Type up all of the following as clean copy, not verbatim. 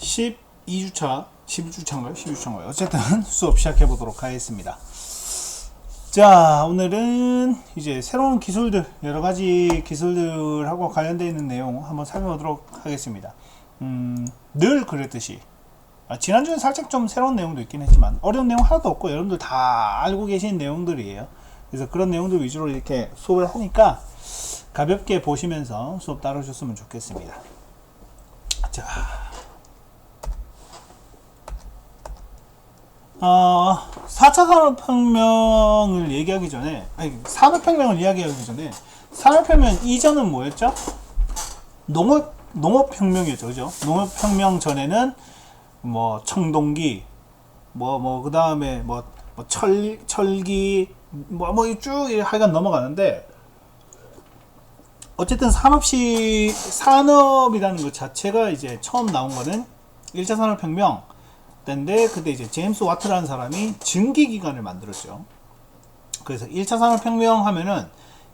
12주차, 11주차인가요? 12주차인가요? 어쨌든 수업 시작해 보도록 하겠습니다. 자, 오늘은 이제 새로운 기술들, 여러 가지 기술들하고 관련되어 있는 내용 한번 살펴보도록 하겠습니다. 늘 그랬듯이 지난주엔 살짝 좀 새로운 내용도 있긴 했지만 어려운 내용 하나도 없고 여러분들 다 알고 계신 내용들이에요. 그래서 그런 내용들 위주로 이렇게 수업을 하니까 가볍게 보시면서 수업 따라주셨으면 좋겠습니다. 자, 4차 산업혁명을 얘기하기 전에, 산업혁명을 이야기하기 전에, 산업혁명 이전은 뭐였죠? 농업혁명이었죠. 그죠? 농업혁명 전에는, 청동기, 그 다음에, 철기, 쭉 하여간 넘어가는데, 어쨌든 산업이라는 것 자체가 이제 처음 나온 거는 1차 산업혁명, 때인데 그때 이제 제임스 와트라는 사람이 증기기관을 만들었죠. 그래서 1차 산업혁명 하면은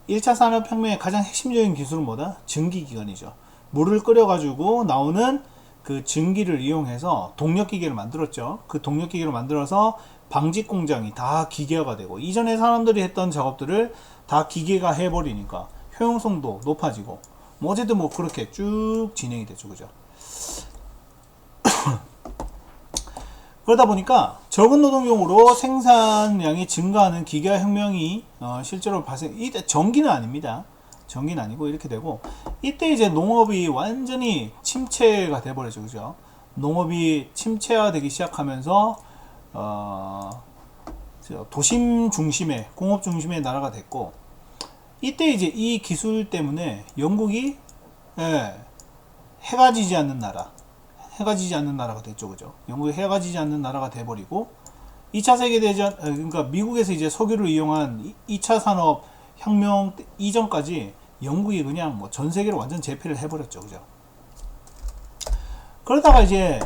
1차 산업혁명의 가장 핵심적인 기술은 뭐다? 증기기관이죠. 물을 끓여가지고 나오는 그 증기를 이용해서 동력기계를 만들었죠. 그 동력기계를 만들어서 방직공장이 다 기계화가 되고, 이전에 사람들이 했던 작업들을 다 기계가 해버리니까 효용성도 높아지고, 어쨌든 그렇게 쭉 진행이 됐죠. 그죠? 그러다 보니까 적은 노동력으로 생산량이 증가하는 기계화 혁명이 실제로 발생. 이때 전기는 아닙니다. 전기는 아니고 이렇게 되고, 이때 이제 농업이 완전히 침체가 돼버렸죠. 그죠? 농업이 침체화되기 시작하면서 도심 중심의, 공업 중심의 나라가 됐고, 이때 이제 이 기술 때문에 영국이 해가 지지 않는 나라가 됐죠. 그죠? 영국이 해가 지지 않는 나라가 돼버리고, 2차 세계대전, 그러니까 미국에서 이제 석유를 이용한 2차 산업 혁명 이전까지 영국이 그냥 전 세계를 완전 제패를 해버렸죠. 그죠? 그러다가 이제,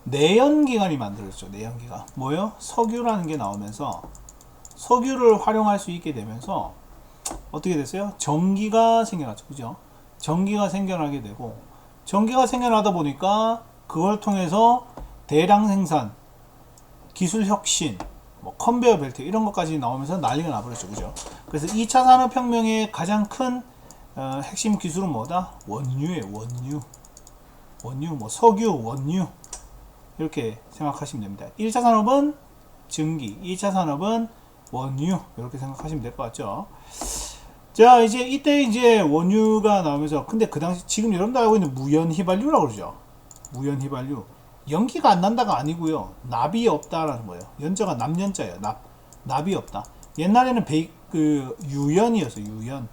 내연기관이 만들어졌죠. 내연기관. 뭐요? 석유라는 게 나오면서, 석유를 활용할 수 있게 되면서, 어떻게 됐어요? 전기가 생겨났죠. 그죠? 전기가 생겨나게 되고, 전기가 생겨나다 보니까 그걸 통해서 대량 생산, 기술 혁신, 컨베이어 벨트 이런 것까지 나오면서 난리가 나버렸죠. 그죠? 그래서 2차 산업혁명의 가장 큰 핵심 기술은 뭐다? 원유예요. 원유, 석유, 원유 이렇게 생각하시면 됩니다. 1차 산업은 증기, 2차 산업은 원유 이렇게 생각하시면 될 것 같죠? 자, 이때 이제 원유가 나오면서, 근데 그 당시 지금 여러분들 알고 있는 무연휘발유라고 그러죠. 무연휘발유. 연기가 안 난다가 아니고요. 납이 없다라는 거예요. 연자가 납연자예요. 납이 없다. 옛날에는 유연이었어요. 유연.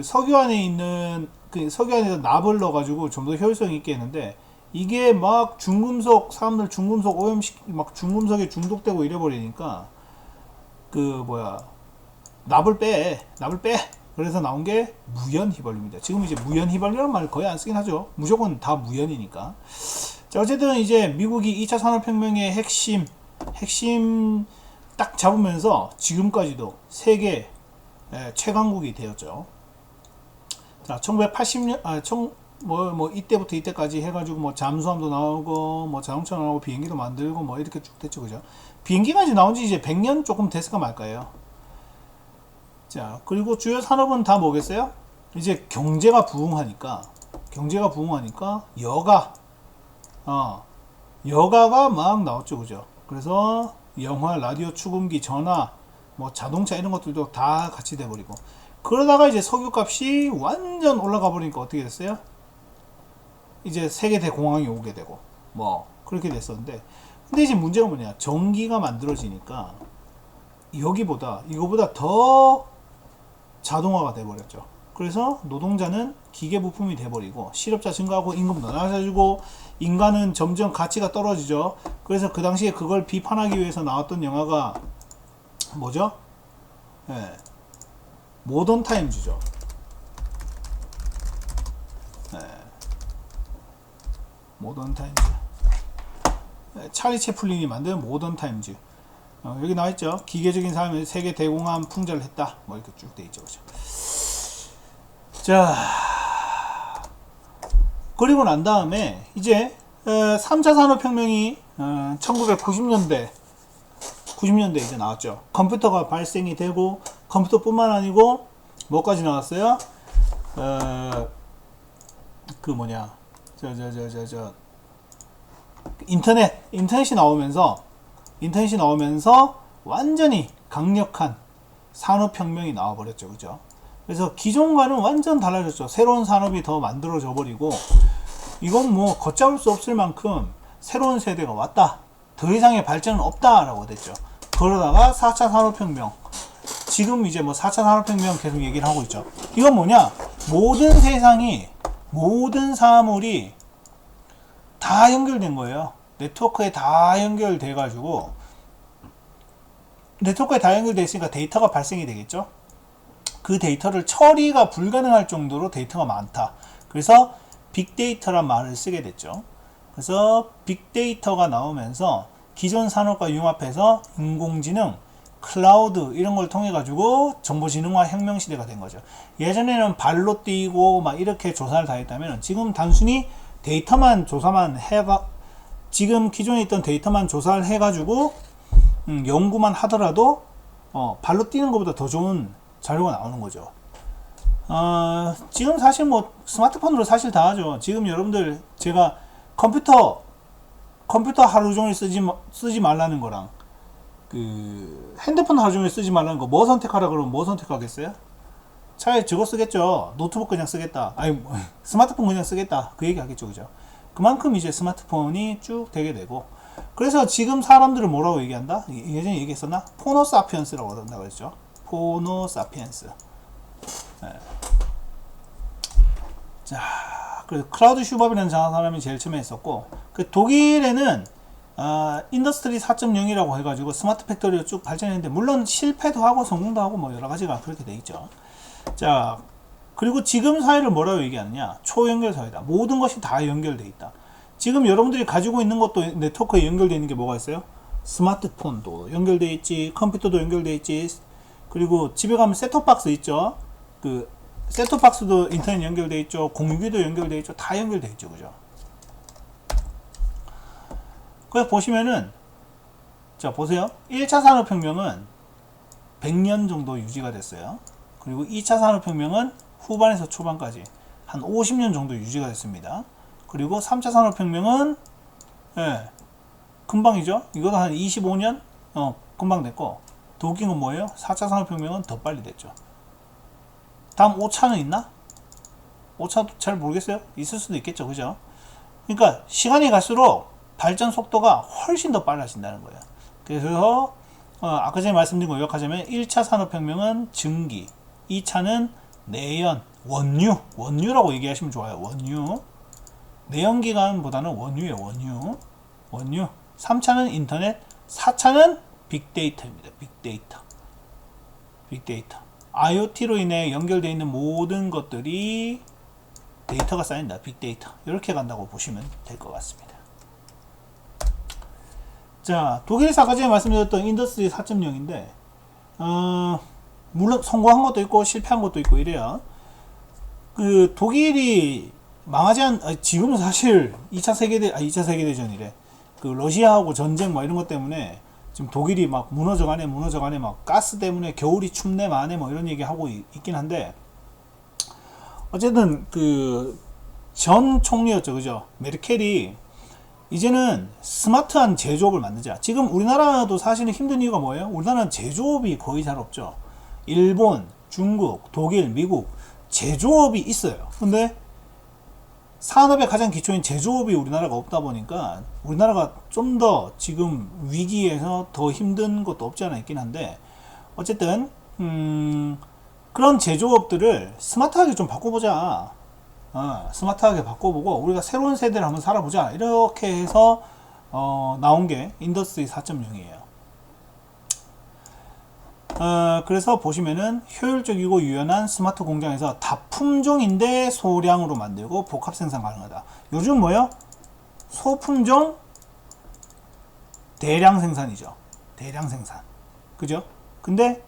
석유 안에 있는, 석유 안에서 납을 넣어가지고 좀 더 효율성 있게 했는데, 이게 사람들 중금속 중금속에 중독되고 이래버리니까, 납을 빼. 그래서 나온 게 무연휘발유입니다. 지금 이제 무연휘발유라는 말을 거의 안 쓰긴 하죠. 무조건 다 무연이니까. 자, 어쨌든 이제 미국이 2차 산업혁명의 핵심 딱 잡으면서 지금까지도 세계 최강국이 되었죠. 자, 1980년, 이때부터 이때까지 해가지고 잠수함도 나오고, 자동차 나오고, 비행기도 만들고, 이렇게 쭉 됐죠. 그죠? 비행기가 이제 나온 지 이제 100년 조금 됐을까 말까요? 자, 그리고 주요 산업은 다 뭐겠어요? 이제 경제가 부흥하니까 여가가 막 나왔죠. 그죠? 그래서 영화, 라디오, 축음기, 전화, 자동차 이런 것들도 다 같이 돼버리고, 그러다가 이제 석유값이 완전 올라가 버리니까 어떻게 됐어요? 이제 세계 대공황이 오게 되고, 그렇게 됐었는데, 근데 이제 문제가 뭐냐? 전기가 만들어지니까 이거보다 더 자동화가 돼버렸죠. 그래서 노동자는 기계 부품이 돼버리고, 실업자 증가하고, 임금도 낮아지고, 인간은 점점 가치가 떨어지죠. 그래서 그 당시에 그걸 비판하기 위해서 나왔던 영화가 뭐죠? 모던 타임즈죠. 모던 타임즈. 찰리 채플린이 만든 모던 타임즈. 여기 나와있죠. 기계적인 삶의 세계 대공황 풍자를 했다. 이렇게 쭉 돼있죠. 그죠? 자, 그리고 난 다음에 이제 3차 산업혁명이 1990년대 이제 나왔죠. 컴퓨터가 발생이 되고, 컴퓨터뿐만 아니고 뭐까지 나왔어요? 그 뭐냐, 인터넷이 나오면서 완전히 강력한 산업혁명이 나와버렸죠. 그죠? 그래서 기존과는 완전 달라졌죠. 새로운 산업이 더 만들어져 버리고, 이건 뭐 걷잡을 수 없을 만큼 새로운 세대가 왔다. 더 이상의 발전은 없다라고 됐죠. 그러다가 4차 산업혁명. 지금 이제 뭐 4차 산업혁명 계속 얘기를 하고 있죠. 이건 뭐냐? 모든 세상이, 모든 사물이 다 연결된 거예요. 네트워크에 다 연결돼 가지고, 네트워크에 다 연결돼 있으니까 데이터가 발생이 되겠죠. 그 데이터를 처리가 불가능할 정도로 데이터가 많다. 그래서 빅데이터란 말을 쓰게 됐죠. 그래서 빅데이터가 나오면서 기존 산업과 융합해서 인공지능, 클라우드 이런 걸 통해 가지고 정보지능화 혁명시대가 된 거죠. 예전에는 발로 뛰고 막 이렇게 조사를 다 했다면, 지금 단순히 데이터만 조사만 해가, 지금 기존에 있던 데이터만 조사를 해가지고 연구만 하더라도 발로 뛰는 것보다 더 좋은 자료가 나오는 거죠. 지금 사실 뭐 스마트폰으로 사실 다 하죠. 지금 여러분들, 제가 컴퓨터 하루 종일 쓰지 말라는 거랑 그 핸드폰 하루 종일 쓰지 말라는 거, 뭐 선택하라 그러면 뭐 선택하겠어요? 차라리 저거 쓰겠죠. 노트북 그냥 쓰겠다. 아니, 스마트폰 그냥 쓰겠다. 그 얘기 하겠죠. 그죠? 그만큼 이제 스마트폰이 쭉 되게 되고, 그래서 지금 사람들을 뭐라고 얘기한다? 예전에 얘기했었나? 포노사피엔스라고 한다고 했죠. 포노사피엔스. 네. 자, 그래서 클라우드 슈밥이라는 사람이 제일 처음에 했었고, 그 독일에는 인더스트리 4.0이라고 해가지고 스마트 팩토리로 쭉 발전했는데, 물론 실패도 하고 성공도 하고 뭐 여러 가지가 그렇게 돼 있죠. 자, 그리고 지금 사회를 뭐라고 얘기하느냐? 초연결 사회다. 모든 것이 다 연결돼 있다. 지금 여러분들이 가지고 있는 것도 네트워크에 연결되어 있는 게 뭐가 있어요? 스마트폰도 연결되어 있지, 컴퓨터도 연결되어 있지, 그리고 집에 가면 셋톱박스 있죠? 그 셋톱박스도 인터넷 연결되어 있죠, 공유기도 연결되어 있죠, 다 연결되어 있죠. 그죠? 그래서 보시면은, 자, 보세요. 1차 산업혁명은 100년 정도 유지가 됐어요. 그리고 2차 산업혁명은 후반에서 초반까지 한 50년 정도 유지가 됐습니다. 그리고 3차 산업혁명은 금방이죠. 이것도 한 25년 금방 됐고, 더 웃긴 건 뭐예요? 4차 산업혁명은 더 빨리 됐죠. 다음 5차는 있나? 5차도 잘 모르겠어요. 있을 수도 있겠죠. 그죠? 그러니까 시간이 갈수록 발전 속도가 훨씬 더 빨라진다는 거예요. 그래서 아까 전에 말씀드린 거 요약하자면, 1차 산업혁명은 증기, 2차는 내연, 원유라고 얘기하시면 좋아요. 원유. 내연기관보다는 원유예요. 원유. 3차는 인터넷, 4차는 빅데이터입니다. 빅데이터. IoT로 인해 연결되어 있는 모든 것들이 데이터가 쌓인다. 빅데이터. 이렇게 간다고 보시면 될 것 같습니다. 자, 독일에서 아까 전에 말씀드렸던 인더스트리 4.0인데, 물론 성공한 것도 있고 실패한 것도 있고 이래요. 그 독일이 망하지 지금은 사실 2차 세계대전이래. 그 러시아하고 전쟁 뭐 이런 것 때문에 지금 독일이 막 무너져가네 막 가스 때문에 겨울이 춥네 마네 뭐 이런 얘기 하고 있긴 한데, 어쨌든 그 전 총리였죠. 그죠? 메르켈이 이제는 스마트한 제조업을 만들자. 지금 우리나라도 사실은 힘든 이유가 뭐예요? 우리나라는 제조업이 거의 잘 없죠. 일본, 중국, 독일, 미국 제조업이 있어요. 근데 산업의 가장 기초인 제조업이 우리나라가 없다 보니까 우리나라가 좀 더 지금 위기에서 더 힘든 것도 없지 않아 있긴 한데, 어쨌든 그런 제조업들을 스마트하게 좀 바꿔보자. 스마트하게 바꿔보고 우리가 새로운 세대를 한번 살아보자. 이렇게 해서 나온 게 인더스트리 4.0이에요. 그래서 보시면은 효율적이고 유연한 스마트 공장에서 다품종인데 소량으로 만들고 복합 생산 가능하다. 요즘 뭐요? 소품종 대량 생산이죠. 대량 생산. 그죠? 근데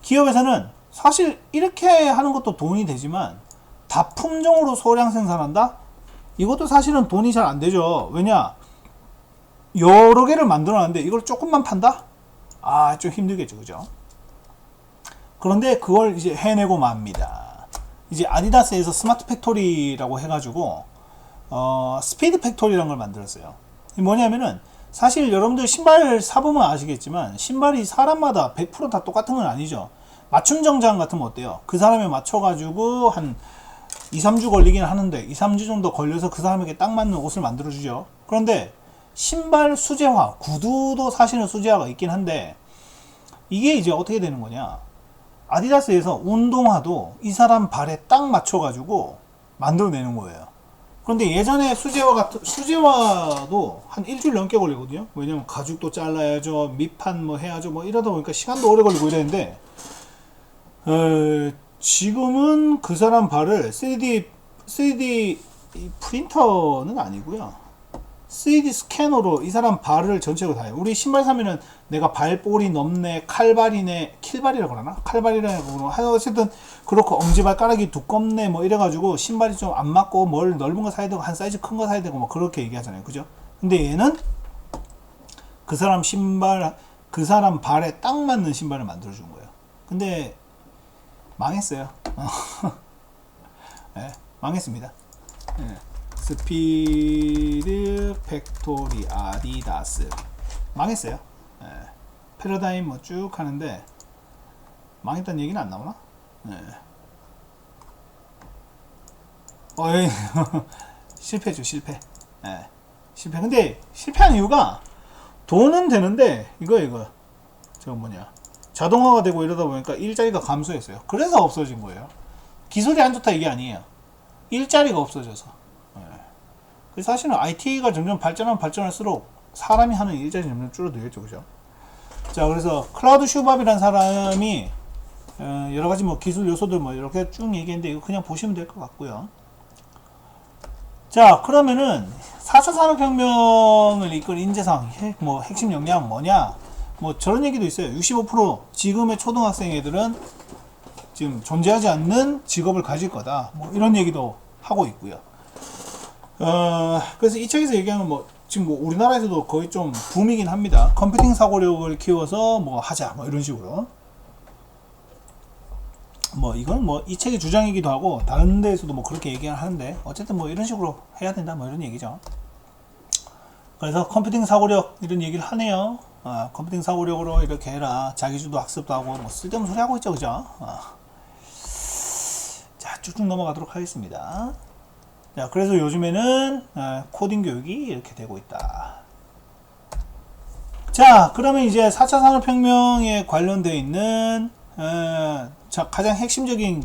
기업에서는 사실 이렇게 하는 것도 돈이 되지만, 다품종으로 소량 생산한다? 이것도 사실은 돈이 잘 안 되죠. 왜냐? 여러 개를 만들어놨는데 이걸 조금만 판다? 아, 좀 힘들겠죠. 그죠? 그런데 그걸 이제 해내고 맙니다. 이제 아디다스에서 스마트 팩토리라고 해가지고, 스피드 팩토리라는 걸 만들었어요. 뭐냐면은, 사실 여러분들 신발 사보면 아시겠지만, 신발이 사람마다 100% 다 똑같은 건 아니죠. 맞춤 정장 같으면 어때요? 그 사람에 맞춰가지고 한 2, 3주 걸리긴 하는데 2, 3주 정도 걸려서 그 사람에게 딱 맞는 옷을 만들어주죠. 그런데 신발 수제화, 구두도 사실은 수제화가 있긴 한데 이게 이제 어떻게 되는 거냐. 아디다스에서 운동화도 이 사람 발에 딱 맞춰가지고 만들어내는 거예요. 그런데 예전에 수제화도 한 일주일 넘게 걸리거든요. 왜냐면 가죽도 잘라야죠, 밑판 뭐 해야죠, 뭐 이러다 보니까 시간도 오래 걸리고 이랬는데, 지금은 그 사람 발을 3D 프린터는 아니고요. 3D 스캐너로 이 사람 발을 전체로 다 해요. 우리 신발 사면은 내가 발볼이 넓네, 칼발이네, 킬발이라고 그러나? 칼발이라고 그러나? 어쨌든 그렇고 엄지발가락이 두껍네 뭐 이래가지고 신발이 좀 안 맞고 뭘 넓은 거 사야 되고 한 사이즈 큰 거 사야 되고 뭐 그렇게 얘기하잖아요. 그죠? 근데 얘는 그 사람 신발, 그 사람 발에 딱 맞는 신발을 만들어준 거예요. 근데 망했어요. 네, 망했습니다. 네. 스피드 팩토리 아디다스 망했어요. 네. 패러다임 뭐 쭉 하는데 망했다는 얘기는 안 나오나? 네. 실패죠, 실패. 네. 실패. 근데 실패한 이유가 돈은 되는데 이거 저거 뭐냐, 자동화가 되고 이러다 보니까 일자리가 감소했어요. 그래서 없어진 거예요. 기술이 안 좋다 이게 아니에요. 일자리가 없어져서. 그래서 사실은 IT가 점점 발전할수록 사람이 하는 일자리 점점 줄어들겠죠. 그죠? 자, 그래서 클라우드 슈밥이라는 사람이 여러 가지 뭐 기술 요소들 뭐 이렇게 쭉 얘기했는데 이거 그냥 보시면 될 것 같고요. 자, 그러면은 4차 산업혁명을 이끌 인재상 뭐 핵심 역량 뭐냐? 뭐 저런 얘기도 있어요. 65% 지금의 초등학생 애들은 지금 존재하지 않는 직업을 가질 거다. 뭐 이런 얘기도 하고 있고요. 그래서 이 책에서 얘기하는 뭐 지금 뭐 우리나라에서도 거의 좀 붐이긴 합니다. 컴퓨팅 사고력을 키워서 뭐 하자 뭐 이런 식으로. 뭐 이건 뭐 이 책의 주장이기도 하고 다른 데에서도 뭐 그렇게 얘기하는데 어쨌든 뭐 이런 식으로 해야 된다 뭐 이런 얘기죠. 그래서 컴퓨팅 사고력 이런 얘기를 하네요. 컴퓨팅 사고력으로 이렇게 해라, 자기주도 학습도 하고 뭐 쓸데없는 소리 하고 있죠. 그죠? 자, 쭉쭉 넘어가도록 하겠습니다. 자, 그래서 요즘에는 코딩 교육이 이렇게 되고 있다. 자, 그러면 이제 4차 산업혁명에 관련되어 있는 가장 핵심적인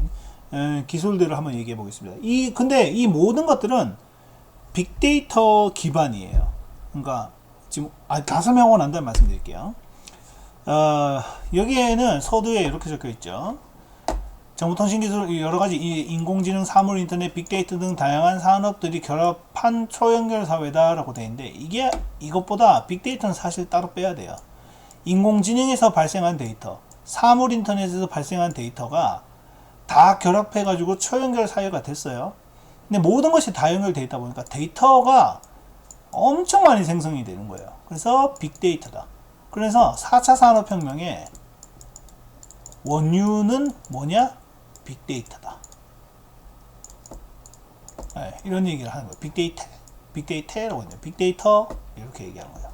기술들을 한번 얘기해 보겠습니다. 근데 이 모든 것들은 빅데이터 기반이에요. 그러니까 지금 다 설명하고 난 다음에 말씀드릴게요. 여기에는 서두에 이렇게 적혀 있죠. 정보통신기술 여러가지 인공지능, 사물, 인터넷, 빅데이터 등 다양한 산업들이 결합한 초연결 사회다 라고 되어 있는데, 이것보다 빅데이터는 사실 따로 빼야 돼요. 인공지능에서 발생한 데이터, 사물 인터넷에서 발생한 데이터가 다 결합해 가지고 초연결 사회가 됐어요. 근데 모든 것이 다 연결되어 있다 보니까 데이터가 엄청 많이 생성이 되는 거예요. 그래서 빅데이터다. 그래서 4차 산업혁명의 원유는 뭐냐? 빅데이터다. 네, 이런 얘기를 하는 거예요. 빅데이터라고 있네요. 빅데이터 이렇게 얘기하는 거예요.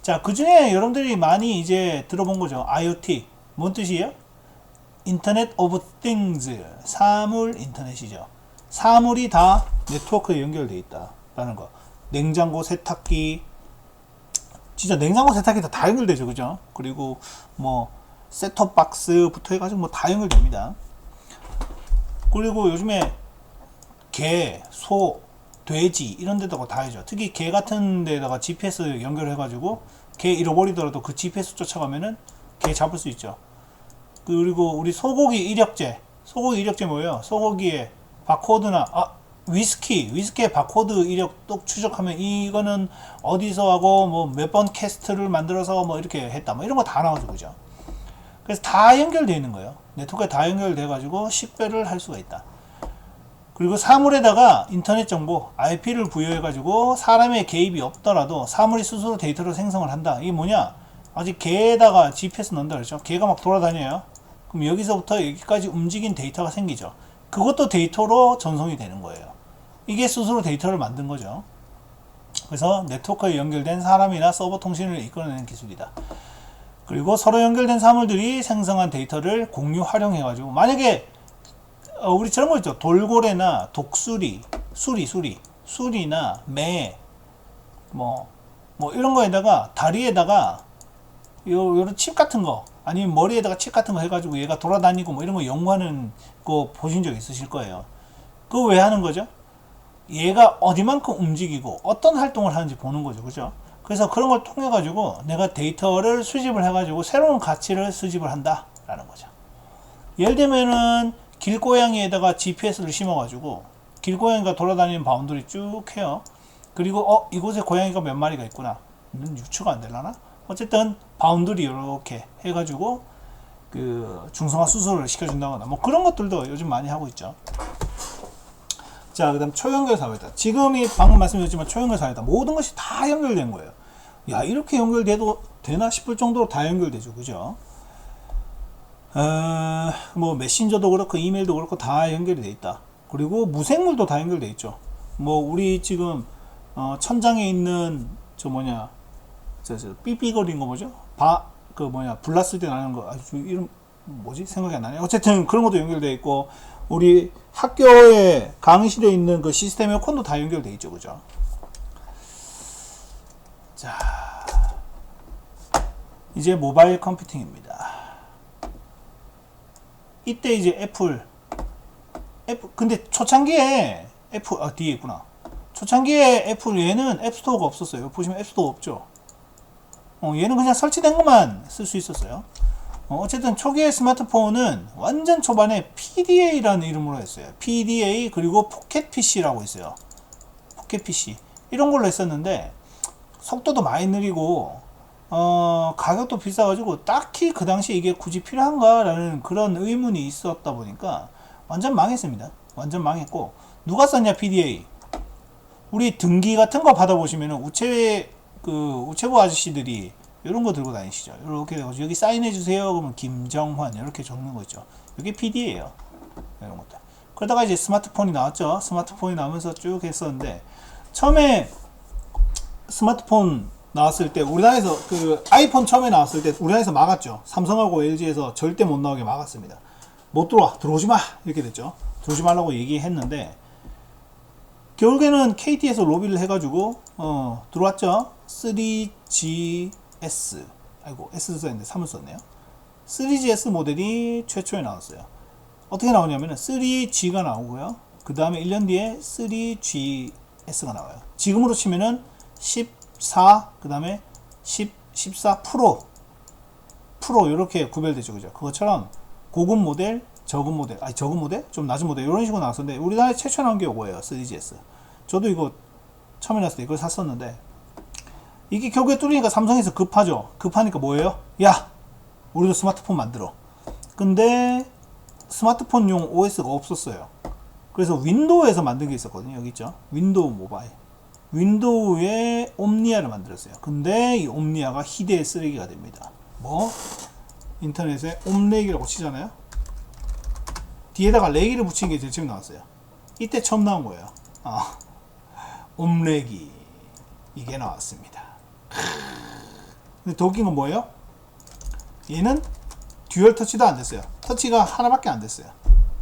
자, 그 중에 여러분들이 많이 이제 들어본 거죠. IoT. 뭔 뜻이에요? 인터넷 오브 띵즈. 사물 인터넷이죠. 사물이 다 네트워크에 연결되어 있다라는 거. 냉장고, 세탁기, 진짜 냉장고, 세탁기 다 연결되죠. 그죠? 그리고 뭐 셋톱 박스부터 해가지고 뭐 다 연결됩니다. 그리고 요즘에 개, 소, 돼지 이런 데다가 다 해줘. 특히 개 같은 데다가 GPS 연결해가지고 개 잃어버리더라도 그 GPS 쫓아가면은 개 잡을 수 있죠. 그리고 우리 소고기 이력제 뭐예요? 소고기에 바코드나 위스키의 바코드 이력 똑 추적하면 이거는 어디서 하고 뭐 몇 번 캐스트를 만들어서 뭐 이렇게 했다 뭐 이런 거 다 나오죠. 그죠? 그래서 다 연결되어 있는 거예요. 네트워크에 다 연결돼 가지고 식별을 할 수가 있다. 그리고 사물에다가 인터넷 정보 IP를 부여해 가지고 사람의 개입이 없더라도 사물이 스스로 데이터를 생성을 한다. 이게 뭐냐, 아직 개에다가 GPS 넣는다 그랬죠. 개가 막 돌아다녀요. 그럼 여기서부터 여기까지 움직인 데이터가 생기죠. 그것도 데이터로 전송이 되는 거예요. 이게 스스로 데이터를 만든 거죠. 그래서 네트워크에 연결된 사람이나 서버 통신을 이끌어내는 기술이다. 그리고 서로 연결된 사물들이 생성한 데이터를 공유 활용해 가지고, 만약에 우리 저런 거 있죠. 돌고래나 독수리, 수리나 매, 뭐 이런 거에다가 다리에다가 요런 칩 같은 거, 아니면 머리에다가 칩 같은 거 해가지고 얘가 돌아다니고 뭐 이런 거 연구하는 거 보신 적 있으실 거예요. 그거 왜 하는 거죠? 얘가 어디만큼 움직이고 어떤 활동을 하는지 보는 거죠. 그죠? 그래서 그런 걸 통해 가지고 내가 데이터를 수집을 해 가지고 새로운 가치를 수집을 한다 라는 거죠. 예를 들면은 길고양이에다가 GPS를 심어 가지고 길고양이가 돌아다니는 바운더리 쭉 해요. 그리고 이곳에 고양이가 몇 마리가 있구나. 유추가 안 되려나? 어쨌든 바운더리 이렇게 해 가지고 그 중성화 수술을 시켜준다거나 뭐 그런 것들도 요즘 많이 하고 있죠. 자, 그 다음 초연결 사회다. 지금이 방금 말씀드렸지만 초연결 사회다. 모든 것이 다 연결된 거예요. 야, 이렇게 연결돼도 되나 싶을 정도로 다 연결되죠. 그죠? 뭐 메신저도 그렇고 이메일도 그렇고 다 연결이 돼 있다. 그리고 무생물도 다 연결돼 있죠. 뭐 우리 지금 천장에 있는 저 삐삐거리는 거 뭐죠? 불 났을 때 나는 거, 아주 이름 뭐지? 생각이 안 나네. 어쨌든 그런 것도 연결돼 있고, 우리 학교에 강의실에 있는 그 시스템 에어컨도 다 연결돼 있죠. 그죠? 자, 이제 모바일 컴퓨팅입니다. 이때 이제 애플 근데 초창기에 뒤에 있구나. 초창기에 애플 얘는 앱스토어가 없었어요. 보시면 앱스토어 없죠. 얘는 그냥 설치된 것만 쓸 수 있었어요. 어쨌든 초기의 스마트폰은 완전 초반에 PDA라는 이름으로 했어요. PDA 그리고 포켓 PC라고 있어요. 포켓 PC 이런 걸로 했었는데 속도도 많이 느리고 가격도 비싸가지고 딱히 그 당시 이게 굳이 필요한가라는 그런 의문이 있었다 보니까 완전 망했습니다. 완전 망했고, 누가 썼냐 PDA. 우리 등기 같은 거 받아보시면은 우체부 아저씨들이 이런 거 들고 다니시죠. 이렇게 돼가지고 여기 사인해 주세요. 그러면 김정환 이렇게 적는 거 있죠. 이게 PDA예요. 이런 것들. 그러다가 이제 스마트폰이 나왔죠. 스마트폰이 나오면서 쭉 했었는데, 처음에 스마트폰 나왔을 때 우리나라에서 그 아이폰 처음에 나왔을 때 우리나라에서 막았죠. 삼성하고 LG에서 절대 못 나오게 막았습니다. 못 들어오지 마 이렇게 됐죠. 들어오지 말라고 얘기했는데 결국에는 KT에서 로비를 해가지고 들어왔죠. 3GS, 아이고 S 썼는데 3을 썼네요. 3GS 모델이 최초에 나왔어요. 어떻게 나오냐면은 3G가 나오고요. 그 다음에 1년 뒤에 3GS가 나와요. 지금으로 치면은 14, 그 다음에 14 프로 이렇게 구별되죠. 그죠? 그것처럼 고급 모델, 저급 모델, 저급 모델? 좀 낮은 모델, 이런 식으로 나왔었는데, 우리나라에 최초 나온 게 이거예요. 3GS. 저도 이거 처음에 나왔을 때 이걸 샀었는데, 이게 결국에 뚫리니까 삼성에서 급하죠. 급하니까 뭐예요? 야! 우리도 스마트폰 만들어. 근데 스마트폰용 OS가 없었어요. 그래서 윈도우에서 만든 게 있었거든요. 여기 있죠. 윈도우 모바일. 윈도우에 옴니아를 만들었어요. 근데 이 옴니아가 희대의 쓰레기가 됩니다. 인터넷에 옴렉이라고 치잖아요. 뒤에다가 레기를 붙인 게 제일 처음 나왔어요. 이때 처음 나온 거예요. 옴렉이 이게 나왔습니다. 근데 더 웃긴 건 뭐예요? 얘는 듀얼 터치도 안 됐어요. 터치가 하나밖에 안 됐어요.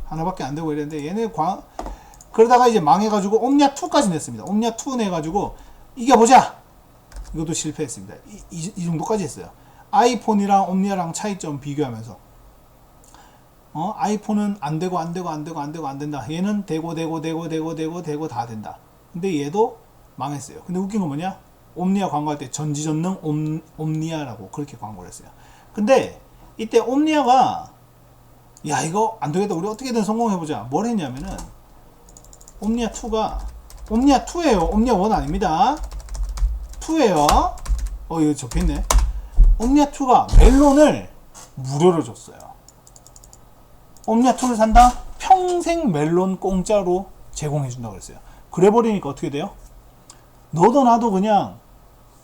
하나밖에 안 되고 이랬는데, 얘네 그러다가 이제 망해가지고 옴니아 2까지 냈습니다. 옴니아 2 내가지고 이겨보자. 이것도 실패했습니다. 이 정도까지 했어요. 아이폰이랑 옴니아랑 차이점 비교하면서 아이폰은 안 된다. 얘는 되고 다 된다. 근데 얘도 망했어요. 근데 웃긴 건 뭐냐? 옴니아 광고할 때 전지전능 옴니아라고 그렇게 광고를 했어요. 근데 이때 옴니아가 야, 이거 안 되겠다. 우리 어떻게든 성공해보자. 뭘 했냐면은 옴니아 2가 옴니아 2예요. 옴니아 1 아닙니다. 2예요. 이거 적혀있네. 옴니아 2가 멜론을 무료로 줬어요. 옴니아 2를 산다? 평생 멜론 공짜로 제공해준다고 그랬어요. 그래 버리니까 어떻게 돼요? 너도 나도 그냥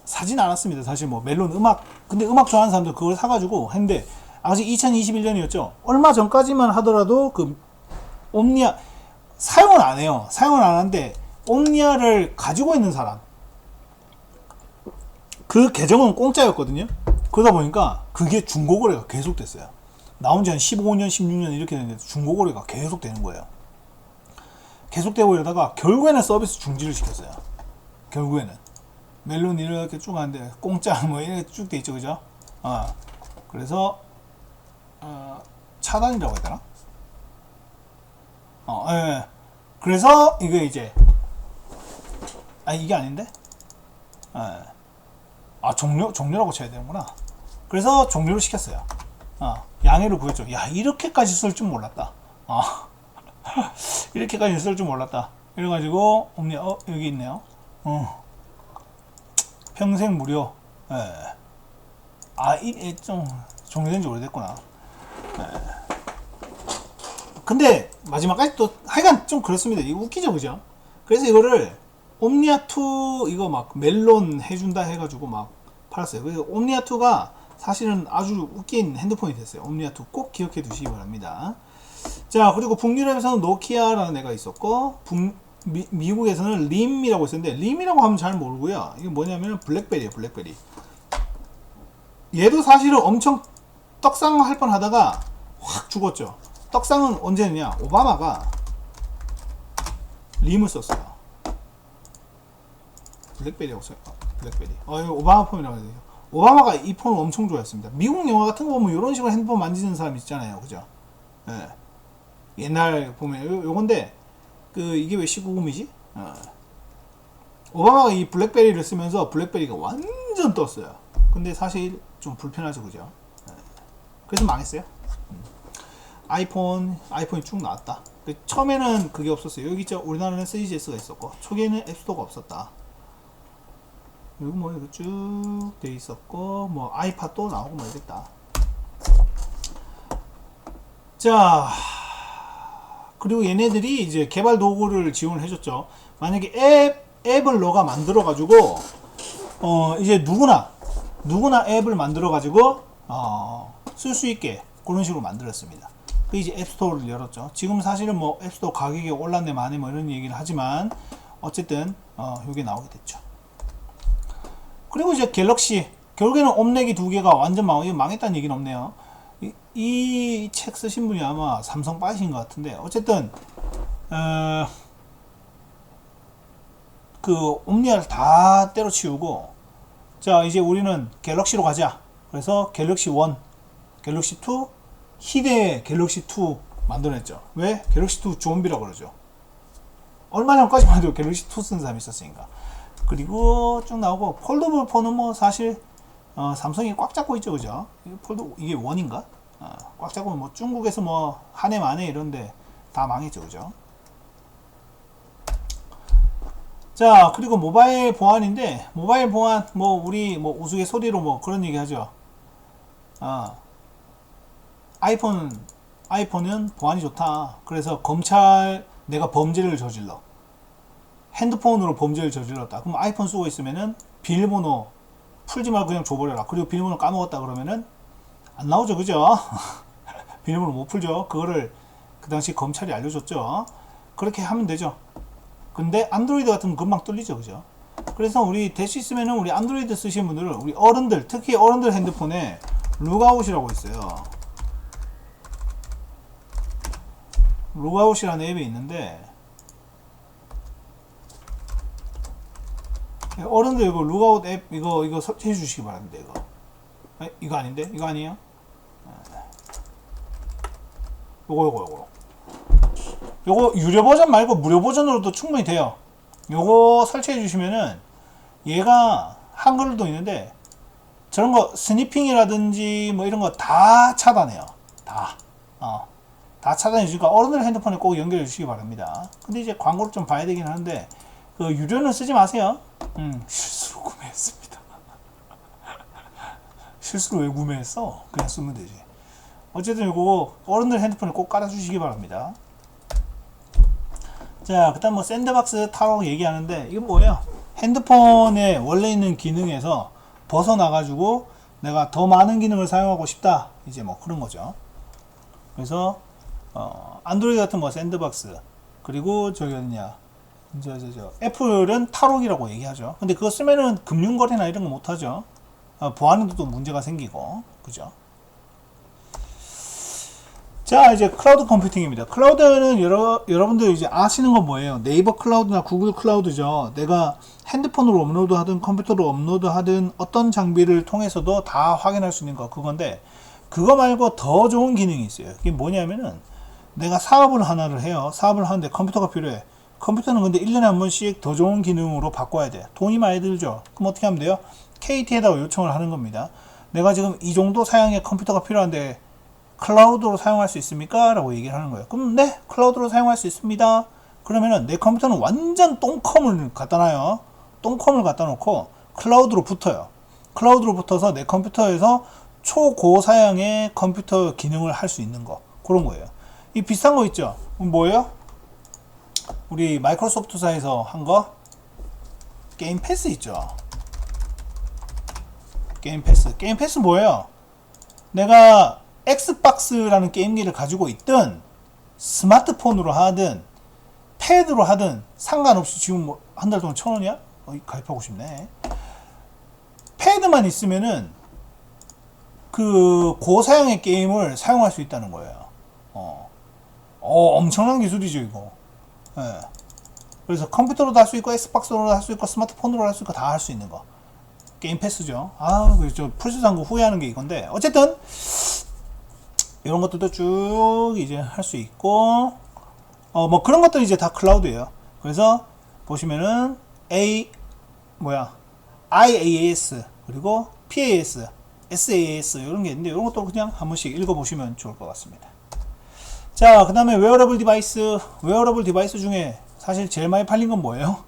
사진 않았습니다. 사실 뭐 멜론 음악, 근데 음악 좋아하는 사람들 그걸 사가지고 했는데, 아직 2021년이었죠. 얼마 전까지만 하더라도 그 옴니아 사용은 안 해요. 사용은 안 하는데 옴니아를 가지고 있는 사람, 그 계정은 공짜였거든요. 그러다 보니까 그게 중고거래가 계속 됐어요. 나온 지 한 15년, 16년 이렇게 됐는데 중고거래가 계속 되는 거예요. 계속 되고 이러다가 결국에는 서비스 중지를 시켰어요. 결국에는 멜론 이렇게 쭉 하는데 공짜 뭐 이렇게 쭉 돼 있죠, 그죠? 그래서 차단이라고 해야 되나? 예. 그래서 이게 이제 이게 아닌데? 종료라고 쳐야 되는구나. 그래서 종료를 시켰어요. 양해를 구했죠. 야, 이렇게까지 쓸 줄 몰랐다. 이렇게까지 쓸 줄 몰랐다. 이래가지고 여기 있네요. 평생 무료. 좀 종료된 지 오래됐구나. 근데 마지막까지 또 하여간 좀 그렇습니다. 이거 웃기죠, 그죠? 그래서 이거를 옴니아2 이거 막 멜론 해준다 해가지고 막 팔았어요. 그래서 옴니아2가 사실은 아주 웃긴 핸드폰이 됐어요. 옴니아2 꼭 기억해 두시기 바랍니다. 자, 그리고 북유럽에서는 노키아라는 애가 있었고, 미국에서는 림이라고 있었는데, 림이라고 하면 잘 모르고요. 이게 뭐냐면 블랙베리예요, 블랙베리. 얘도 사실은 엄청 떡상할 뻔 하다가 확 죽었죠. 떡상은 언제냐? 오바마가 림을 썼어요. 블랙베리라고 써요. 블랙베리. 이거 오바마 폰이라고 해야 돼요. 오바마가 이 폰을 엄청 좋아했습니다. 미국 영화 같은 거 보면 이런 식으로 핸드폰 만지는 사람 있잖아요, 그죠? 예. 옛날 보면 요건데 이게 왜 19금이지? 오바마가 이 블랙베리를 쓰면서 블랙베리가 완전 떴어요. 근데 사실 좀 불편하죠, 그죠? 그래서 망했어요. 아이폰이 쭉 나왔다. 처음에는 그게 없었어요. 여기 있죠, 우리나라는 3GS가 있었고 초기에는 앱스토어가 없었다. 그리고 뭐 이거 쭉 돼 있었고 뭐 아이팟도 나오고 뭐 이랬다. 자, 그리고 얘네들이 이제 개발 도구를 지원을 해줬죠. 만약에 앱을 너가 만들어 가지고 이제 누구나 앱을 만들어 가지고 쓸 수 있게 그런 식으로 만들었습니다. 그 이제 앱스토어를 열었죠. 지금 사실은 뭐 앱스토어 가격이 올랐네 마네 뭐 이런 얘기를 하지만 어쨌든 이게 나오게 됐죠. 그리고 이제 갤럭시, 결국에는 옴렉이 두 개가 완전 망했다는 얘기는 없네요. 이 책 쓰신 분이 아마 삼성 빠지신 것 같은데, 어쨌든 그 옴니아를 다 때려치우고, 자 이제 우리는 갤럭시로 가자. 그래서 갤럭시 1, 갤럭시 2, 희대의 갤럭시 2 만들어냈죠. 왜? 갤럭시 2 좀비라고 그러죠. 얼마 전까지만 해도 갤럭시 2 쓴 사람이 있었으니까. 그리고 쭉 나오고, 폴더블 폰은 뭐 사실 삼성이 꽉 잡고 있죠, 그죠? 이게 원인가? 꽉 잡고 뭐 중국에서 뭐 한 해 만에 이런데 다 망했죠, 그죠? 자, 그리고 모바일 보안인데, 모바일 보안 뭐 우리 뭐 우스갯소리로 뭐 그런 얘기 하죠. 아이폰은 보안이 좋다. 그래서 내가 범죄를 저질러, 핸드폰으로 범죄를 저질렀다. 그럼 아이폰 쓰고 있으면은 비밀번호 풀지 말고 그냥 줘버려라. 그리고 비밀번호 까먹었다 그러면은 안 나오죠, 그죠? 비밀번호 못 풀죠. 그거를 그 당시 검찰이 알려줬죠. 그렇게 하면 되죠. 근데 안드로이드 같은 건 금방 뚫리죠, 그죠? 그래서 우리 될 수 있으면은 우리 안드로이드 쓰시는 분들은, 우리 어른들, 특히 어른들 핸드폰에 룩아웃이라고 있어요. 룩아웃이라는 앱이 있는데, 어른들 이거 룩아웃 앱 이거 설치해 주시기 바랍니다. 이거 아닌데? 이거 아니에요? 요거 유료 버전 말고 무료 버전으로도 충분히 돼요. 요거 설치해 주시면은 얘가 한글도 있는데 저런 거 스니핑이라든지 뭐 이런 거 다 차단해요. 다 차단해 주니까 어른들 핸드폰에 꼭 연결해 주시기 바랍니다. 근데 이제 광고를 좀 봐야 되긴 하는데, 그 유료는 쓰지 마세요. 실수로 구매했습니다. 실수로 왜 구매했어? 그냥 쓰면 되지. 어쨌든 이거 어른들 핸드폰에 꼭 깔아주시기 바랍니다. 자, 그다음 뭐 샌드박스 타로 얘기하는데 이건 뭐예요? 핸드폰에 원래 있는 기능에서 벗어나가지고 내가 더 많은 기능을 사용하고 싶다. 이제 뭐 그런 거죠. 그래서 안드로이드 같은 뭐 샌드박스, 그리고 저기 어디냐, 애플은 타록이라고 얘기하죠. 근데 그거 쓰면은 금융거래나 이런 거 못하죠. 보안에도 또 문제가 생기고, 그죠? 자, 이제 클라우드 컴퓨팅입니다. 클라우드는 여러분들 이제 아시는 건 뭐예요? 네이버 클라우드나 구글 클라우드죠. 내가 핸드폰으로 업로드하든 컴퓨터로 업로드하든 어떤 장비를 통해서도 다 확인할 수 있는 거, 그건데 그거 말고 더 좋은 기능이 있어요. 그게 뭐냐면은 내가 사업을 하나를 해요. 사업을 하는데 컴퓨터가 필요해. 컴퓨터는 근데 1년에 한 번씩 더 좋은 기능으로 바꿔야 돼. 돈이 많이 들죠. 그럼 어떻게 하면 돼요? KT에다가 요청을 하는 겁니다. 내가 지금 이 정도 사양의 컴퓨터가 필요한데 클라우드로 사용할 수 있습니까? 라고 얘기를 하는 거예요. 그럼 네, 클라우드로 사용할 수 있습니다. 그러면은 내 컴퓨터는 완전 똥컴을 갖다 놔요. 똥컴을 갖다 놓고 클라우드로 붙어요. 클라우드로 붙어서 내 컴퓨터에서 초고사양의 컴퓨터 기능을 할 수 있는 거, 그런 거예요. 이 비싼 거 있죠? 뭐예요? 우리 마이크로소프트사에서 한 거 게임 패스 있죠. 게임 패스 뭐예요? 내가 엑스박스라는 게임기를 가지고 있든 스마트폰으로 하든 패드로 하든 상관없이 지금 뭐 한 달 동안 1,000원이야? 가입하고 싶네. 패드만 있으면은 그 고사양의 게임을 사용할 수 있다는 거예요. 엄청난 기술이죠 이거. 예. 그래서 컴퓨터로도 할 수 있고 엑스박스로도 할 수 있고 스마트폰으로 할 수 있고 다 할 수 있는 거, 게임 패스죠. 저 플스 산거 후회하는 게 이건데, 어쨌든 이런 것들도 쭉 이제 할 수 있고, 뭐 그런 것들 이제 다 클라우드예요. 그래서 보시면은 IaaS 그리고 PaaS, SaaS 이런 게 있는데 이런 것도 그냥 한 번씩 읽어보시면 좋을 것 같습니다. 자, 그 다음에 웨어러블 디바이스 중에 사실 제일 많이 팔린 건 뭐예요?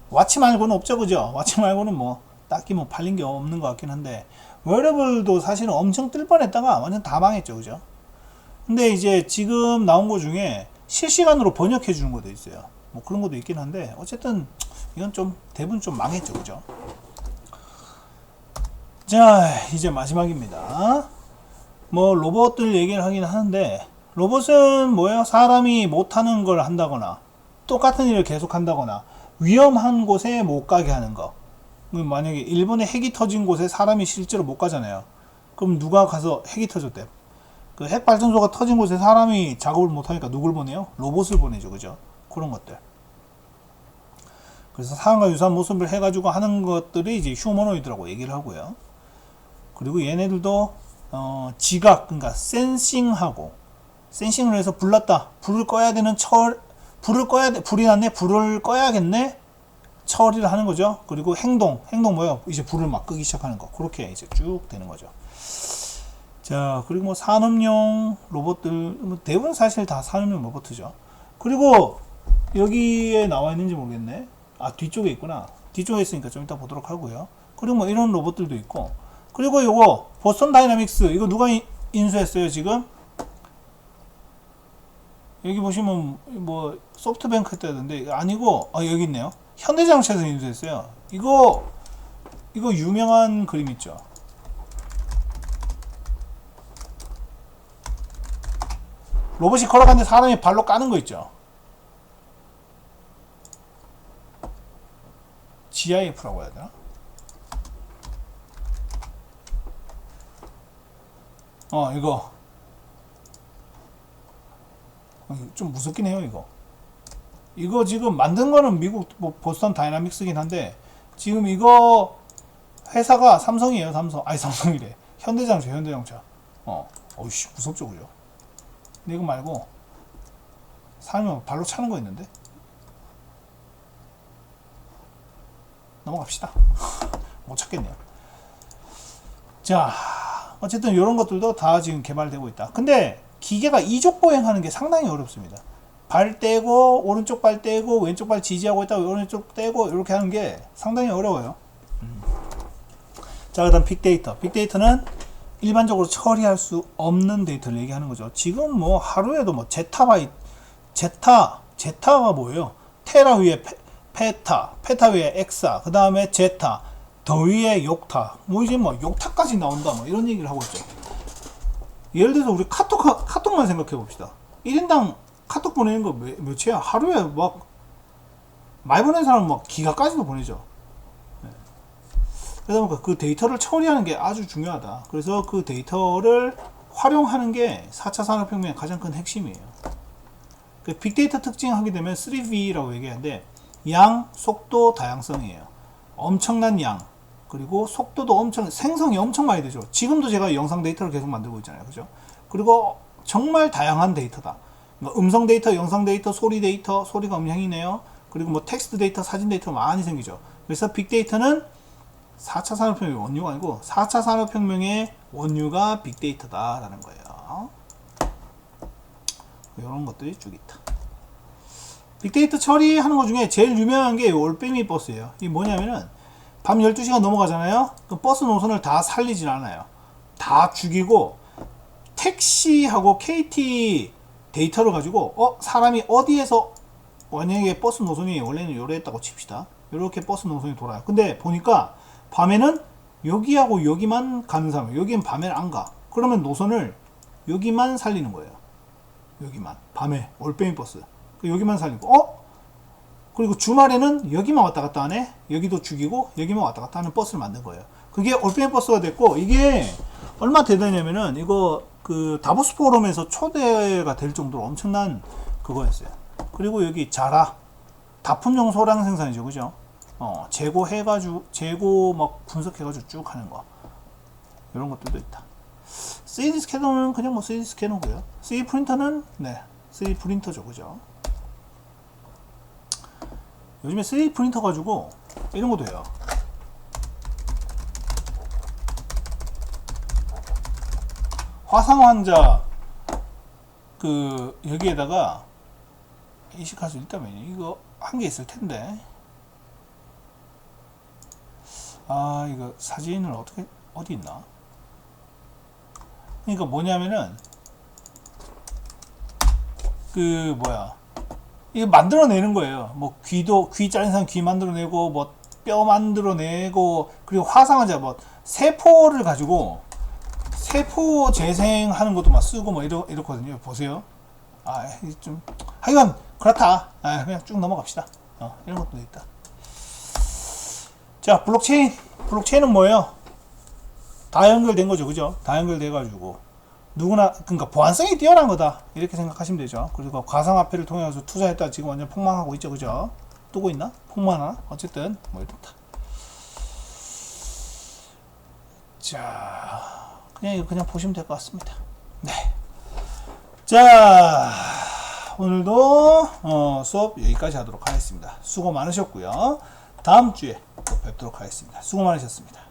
와치 말고는 없죠, 그죠? 와치 말고는 뭐 딱히 뭐 팔린 게 없는 것 같긴 한데, 웨어러블도 사실은 엄청 뜰 뻔했다가 완전 다 망했죠, 그죠? 근데 이제 지금 나온 거 중에 실시간으로 번역해 주는 것도 있어요. 뭐 그런 것도 있긴 한데, 어쨌든 이건 좀 대부분 좀 망했죠, 그죠? 자, 이제 마지막입니다. 뭐 로봇들 얘기를 하긴 하는데, 로봇은 뭐예요? 사람이 못하는 걸 한다거나 똑같은 일을 계속 한다거나 위험한 곳에 못 가게 하는 거. 만약에 일본에 핵이 터진 곳에 사람이 실제로 못 가잖아요. 그럼 누가 가서 핵이 터졌대? 그 핵발전소가 터진 곳에 사람이 작업을 못하니까 누굴 보내요? 로봇을 보내죠, 그죠? 그런 것들. 그래서 사람과 유사한 모습을 해가지고 하는 것들이 이제 휴머노이드라고 얘기를 하고요. 그리고 얘네들도 지각, 그러니까 센싱을 해서 불났다, 불을 꺼야 되는 불이 났네, 불을 꺼야겠네, 처리를 하는 거죠. 그리고 행동 뭐예요? 이제 불을 막 끄기 시작하는 거. 그렇게 이제 쭉 되는 거죠. 자, 그리고 뭐 산업용 로봇들, 뭐 대부분 사실 다 산업용 로봇이죠. 그리고 여기에 나와 있는지 모르겠네. 뒤쪽에 있구나. 뒤쪽에 있으니까 좀 이따 보도록 하고요. 그리고 뭐 이런 로봇들도 있고, 그리고 요거 보스턴 다이나믹스, 이거 누가 인수했어요 지금? 여기 보시면 뭐 소프트뱅크 때던데 아니고, 여기 있네요. 현대자동차에서 인수했어요. 이거 유명한 그림 있죠. 로봇이 걸어가는데 사람이 발로 까는 거 있죠. GIF라고 해야 되나? 이거 좀 무섭긴 해요. 이거 지금 만든 거는 미국 뭐 보스턴 다이나믹스긴 한데, 지금 이거 회사가 삼성이에요. 삼성이래. 현대자동차. 어이씨, 무섭죠, 그죠? 근데 이거 말고 사람이 발로 차는 거 있는데, 넘어갑시다. 못 찾겠네요. 자, 어쨌든 이런 것들도 다 지금 개발되고 있다. 근데 기계가 이족 보행하는 게 상당히 어렵습니다. 발 떼고 오른쪽 발 떼고 왼쪽 발 지지하고 있다가 오른쪽 떼고 이렇게 하는 게 상당히 어려워요. 자, 그다음 빅데이터. 빅데이터는 일반적으로 처리할 수 없는 데이터를 얘기하는 거죠. 지금 뭐 하루에도 뭐 제타가 뭐예요? 테라 위에 페타 위에 엑사, 그 다음에 제타, 더 위에 욕타, 뭐 이제 뭐 욕타까지 나온다, 뭐 이런 얘기를 하고 있죠. 예를 들어서 우리 카톡만 생각해 봅시다. 1인당 카톡 보내는 거 몇이야? 하루에 막 많이 보내는 사람은 막 기가까지도 보내죠. 그러다 보니까 그 데이터를 처리하는 게 아주 중요하다. 그래서 그 데이터를 활용하는 게 4차 산업혁명의 가장 큰 핵심이에요. 그 빅데이터 특징 하게 되면 3V라고 얘기하는데, 양, 속도, 다양성이에요. 엄청난 양, 그리고 속도도 생성이 엄청 많이 되죠. 지금도 제가 영상 데이터를 계속 만들고 있잖아요. 그죠? 그리고 정말 다양한 데이터다. 뭐 음성 데이터, 영상 데이터, 소리 데이터, 소리가 음향이네요. 그리고 뭐 텍스트 데이터, 사진 데이터 많이 생기죠. 그래서 빅데이터는 4차 산업혁명의 원유가 아니고 4차 산업혁명의 원유가 빅데이터다라는 거예요. 이런 것들이 쭉 있다. 빅데이터 처리하는 것 중에 제일 유명한 게 올빼미 버스예요. 이게 뭐냐면은 밤 12시가 넘어가잖아요. 그 버스 노선을 다 살리진 않아요. 다 죽이고 택시하고 KT 데이터를 가지고 사람이 어디에서, 만약에 버스 노선이 원래는 요래했다고 칩시다. 이렇게 버스 노선이 돌아요. 근데 보니까 밤에는 여기하고 여기만 가는 사람, 여기는 밤에는 안 가. 그러면 노선을 여기만 살리는 거예요. 여기만. 밤에 올빼미 버스 여기만 살리고, 그리고 주말에는 여기만 왔다 갔다 하네. 여기도 죽이고 여기만 왔다 갔다 하는 버스를 만든 거예요. 그게 올빼미 버스가 됐고, 이게 얼마 대단하냐면은 이거 그 다보스 포럼에서 초대가 될 정도로 엄청난 그거였어요. 그리고 여기 자라 다품종 소량 생산이죠. 그죠? 재고 막 분석해가지고 쭉 하는 거. 이런 것들도 있다. 3D 스캐너는 그냥 뭐 3D 스캐너고요. 3D 프린터는 3D 프린터죠. 그죠? 요즘에 3D 프린터 가지고 이런 것도 해요. 화상 환자 여기에다가 이식할 수 있다면 이거 한 개 있을 텐데, 이거 사진을 어디 있나? 그러니까 뭐냐면은 이거 만들어내는 거예요. 뭐 귀 잘린 사람 귀 만들어내고, 뭐 뼈 만들어내고, 그리고 화상환자 뭐 세포를 가지고 세포 재생하는 것도 막 쓰고 뭐 이렇거든요. 보세요. 좀 하여간 그렇다. 그냥 쭉 넘어갑시다. 이런 것도 있다. 자, 블록체인은 뭐예요? 다 연결된 거죠. 그죠? 다 연결돼 가지고 누구나, 그러니까 보안성이 뛰어난 거다, 이렇게 생각하시면 되죠. 그리고 가상화폐를 통해서 투자했다 지금 완전 폭망하고 있죠. 그죠? 뜨고 있나? 폭망하나? 어쨌든 뭐 이렇다. 자, 그냥 보시면 될 것 같습니다. 네. 자, 오늘도 수업 여기까지 하도록 하겠습니다. 수고 많으셨고요. 다음 주에 또 뵙도록 하겠습니다. 수고 많으셨습니다.